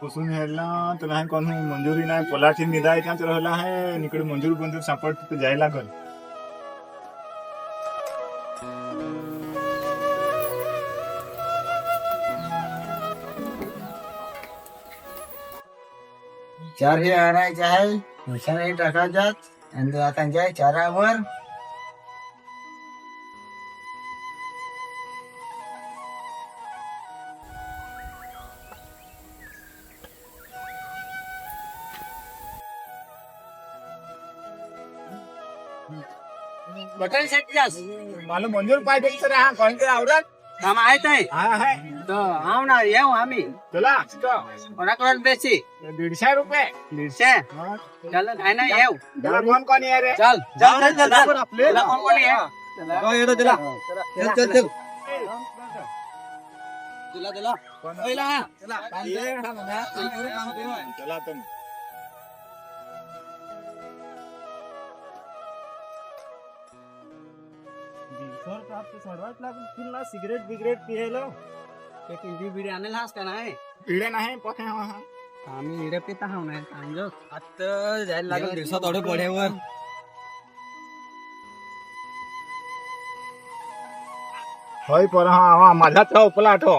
बसून ह्याला तुला हे कोण मंजुरी नाही पलाठी निदाय त्याच राहिला आहे इकडे मंजूर सापड तिथे जायला लागल. चार हे आणायचे आहे मशाने टाकायच्यात आणि आता चारावर बटन सेट जास मला मंजूर पाहिजे सर हा कोणते आवडत काम आहेत आहे आहे तो आव ना येऊ आम्ही तुला कोणाकडे बेसी 150 रुपये 150 चल आहे ना येऊ तुला कोण कोण आहे रे चल जाऊ रे चल आपले कोण कोण आहे येतो तुला चल चल दिला पहिला चला तुम सिगरेट बिगरेट पियलो एक इडी बिडी आणेल हास का नाही इडे नाही पखे हा आम्ही इडे पिता हाव नाही सांगो आता जायला लागेल दिवसात थोडं पड्यावर होय पर हा माझा तो उपला आठो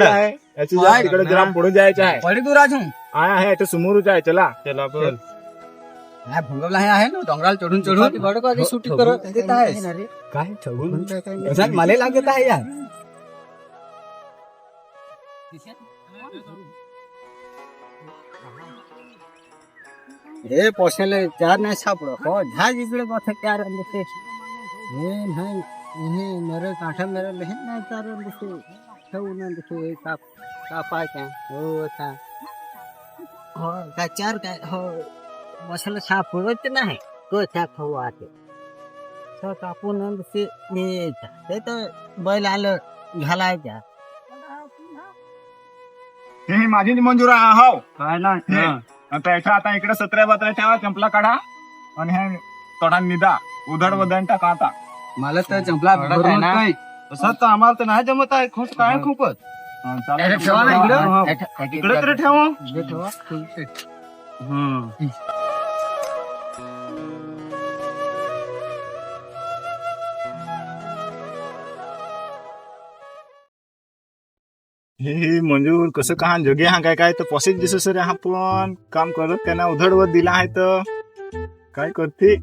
आहे याची जा तिकडे जरा पुढे जायचं आहे पडी दूर अजून आहे इथे समोरच आहे चला चला बोल हा भुंगवला हे आहे ना डोंगराला चढून चढून बडको आधी शूटिंग करत देत आहे काय चढून कसा मला लागत आहे यार हे पोषायला चार नाही सापडो हो झाज इकडे बस चार दिसे हे नाही हे मेरे काठा मेरे लहन नाही चार दिसे ठेवू ना दिसे का पाय काय हो का हो काय चार काय हो मसाला सापडत नाही तो त्या खाऊ आते तर कापून दिसे न्यायचा ते तर बैल आलं घालायच्या ही माझी मंजूर आहे हो काय ना त्याच्या आता इकडे 17 ठेवा चंपला काढा आणि हे तोडा निदा उधड वदन टाका आता मला तर चंपला तसं तर आम्हाला तर नाही जमत आहे खूप काय खूपच ठेवा ना इकडे तरी ठेवा हे मंजूर कसं का जगे हा काय तर पॉसिट दिसत सर हा पण काम करत त्यांना उधडवत दिला आहे तर काय करते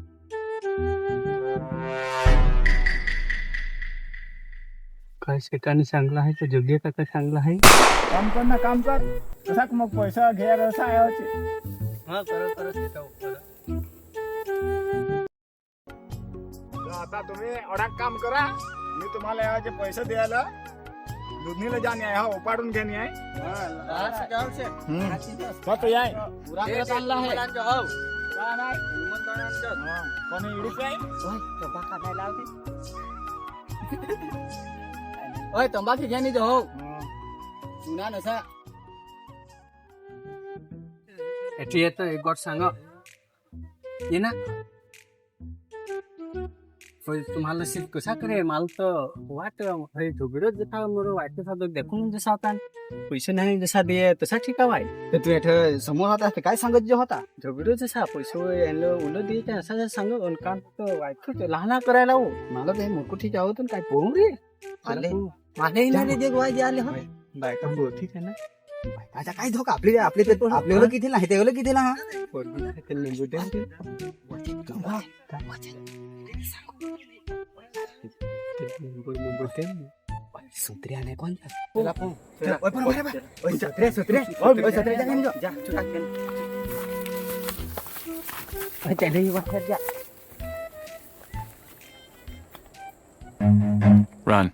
काय ठिकाणी चांगला आहे तर जगे का काय चांगला आहे काम कर ना काम कर तसा मग पैसा घ्या असा आहे हा कर आता तुम्ही अडाक काम करा मी तुम्हाला याचे पैसे द्यायला दुधनीला जाणे आहे हो पाडून घेणे आहे फक्त याय कोणी इडीच आहे ओय तंबाखू घ्या नाही हो चुना नसा एटी येतं एक गोट सांग ये ना तुम्हाला सीट कसा करे माल तर वाट झोगडच जसा मोर वाटत साधो देखून जसा होता पैसे नाही जसा दे तसा ठिकाव आहे तू एठ समोर होता काय सांगत जे होता झोगडो जसा पैसे यायला उलट द्यायचं असा सांग काम तर वाटत लहाना करायला हो मला ते मुकुठी आवतून काय पोहू रे आले माझे येणारे देख वाजे आले हो बायका बोल ठीक आहे ना आता काय धोका आपले आपले किती नाही ते किती ना सुत्र्या नाही कोणता Run.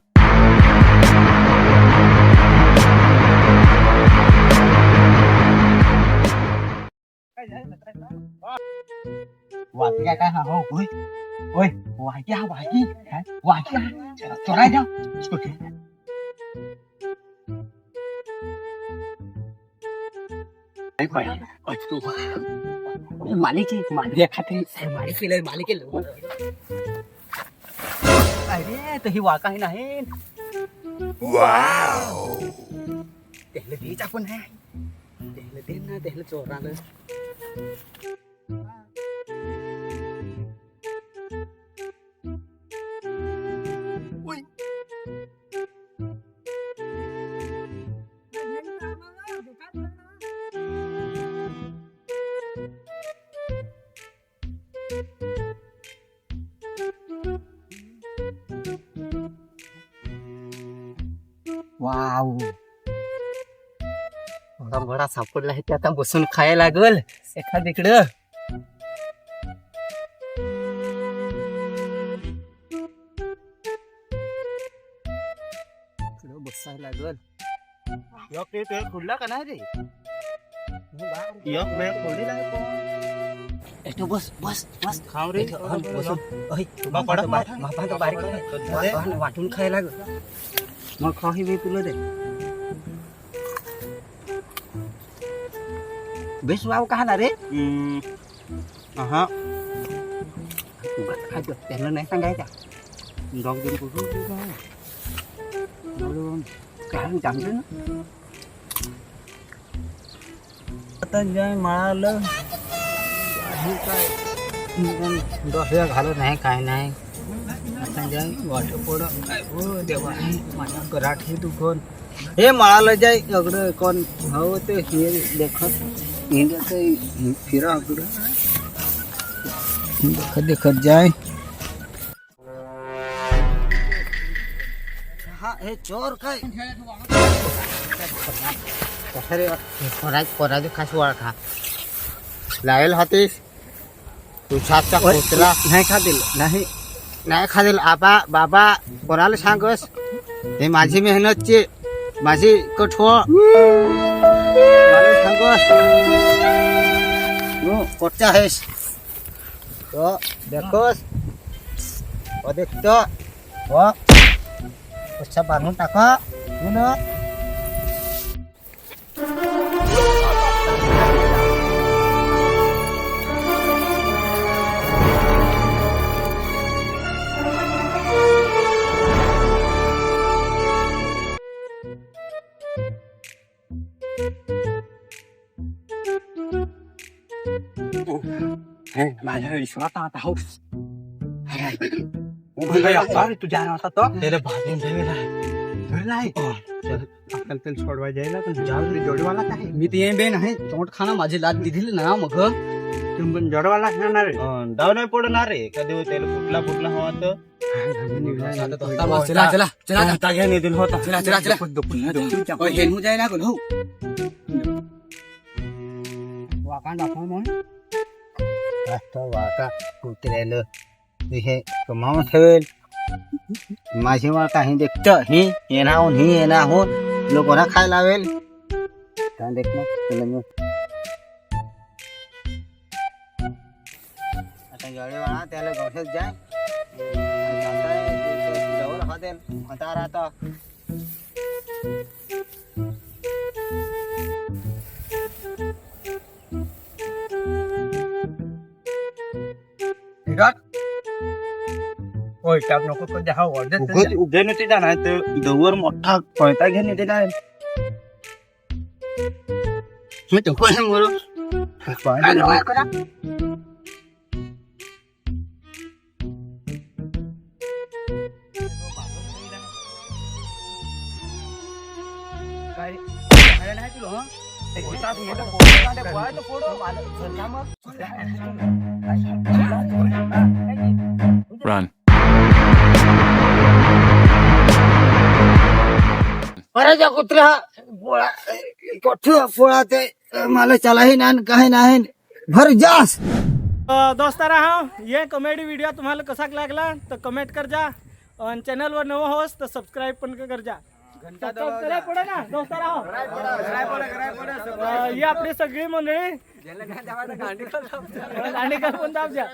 वाटल्या काय हा हो होय होय वाटल्या वाटी वाटल्या चोराय जाऊ मालिकी मालिया खाते मालिकेला अरे तर ही वाका ही नाही त्याला द्यायचा पण आहे दे ना त्याला चोराला वाव एवढा बडा सापडला आहे ते आता बसून खायला लागल एखादीकडं इकडं बसायला लागल एक ते खुडला का नाही रे एक वेळ खोडीला आहे पण. एटो बस बस बस खाव रे बसून ओय बापा बापा तर बारीक आहे. वाटून खायला लागल मग खाही मी तुला दे बेस वाव का ना रे हा खायचं त्यांना नाही सांगायचा डॉग देऊन कुठून काय जमलं ना आता जय मळालं डोक्या घालत नाही काय नाही आता जाय वाट पड काय हो देवा माझ्या घरात हे दुकान हे मळालं जाय अगडं कोण हो ते हे देखत हिंडत फिरा अगडं देखत देखत जाय हा हे चोर काय पोराचे खास ओळखा लावेल होतीस तुझाचा कुत्रा नाही खातील नाही नाही खातील आबा बाबा कोणाला सांगस हे माझी मेहनतची माझी कठोळ मला सांगस नो कोटचा आहेस तो देखोस ओ देखतो हो कशा बांधून टाका ना माझ्या विश्वास आता हो तू जाणार होता तो त्याला भाजून आपल्याला तेल सोडवाय जायला पण जोडवाला काय मी ते बे नाही तोंड खाना माझी लाद दिली ना मग पण जोडवाला लागणार रे डाव नाही पडणार रे कधी त्याला फुटला फुटला हवा तर चला चला चला आता घ्या निधील होता चला चला चला हे मु जाय लागल हो वाकांड दाखव म्हणून वाका कुत्र्याला हे कमावून ठेवेल माझी वाका ही देखत ही येणाहून ही येणाहून लोकांना खायला लावेल काय देख ना तुला मी आता जळेवाळा त्याला घोषेत जाय जवळ हॉटेल होता राहता होय टाक नको कधी हा ऑर्डर उभे नव्हते जाणार तर दवर मोठा पळता घेऊन येते ना मी तो कोण बोलू Run. अरे कुत्रा पोळा ते मला चलाही नाही काही नाही भर जास दोस्तारा ये कॉमेडी व्हिडिओ तुम्हाला कसा लागला तर कमेंट कर जा आणि चॅनलवर नवं होस तर सबस्क्राईब पण कर जा सबस्क्राईब पडे ना दोस्तारा ही आपली सगळी मंडळी आणि का पण दाब द्या